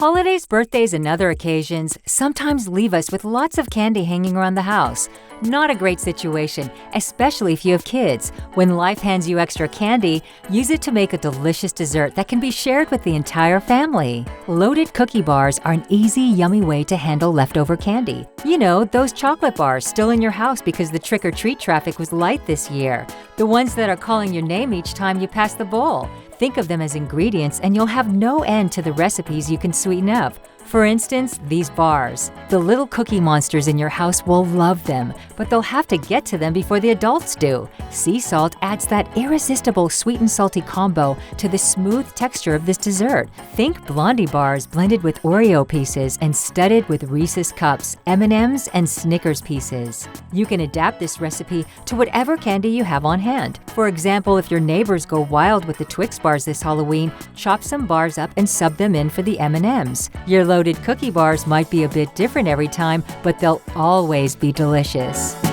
Holidays, birthdays, and other occasions sometimes leave us with lots of candy hanging around the house. Not a great situation, especially if you have kids. When life hands you extra candy, use it to make a delicious dessert that can be shared with the entire family. Loaded cookie bars are an easy, yummy way to handle leftover candy. You know, those chocolate bars still in your house because the trick-or-treat traffic was light this year. The ones that are calling your name each time you pass the bowl. Think of them as ingredients and you'll have no end to the recipes you can sweeten up. For instance, these bars. The little cookie monsters in your house will love them, but they'll have to get to them before the adults do. Sea salt adds that irresistible sweet and salty combo to the smooth texture of this dessert. Think Blondie bars blended with Oreo pieces and studded with Reese's cups, M&Ms, and Snickers pieces. You can adapt this recipe to whatever candy you have on hand. For example, if your neighbors go wild with the Twix bars this Halloween, chop some bars up and sub them in for the M&Ms. Your loaded cookie bars might be a bit different every time, but they'll always be delicious.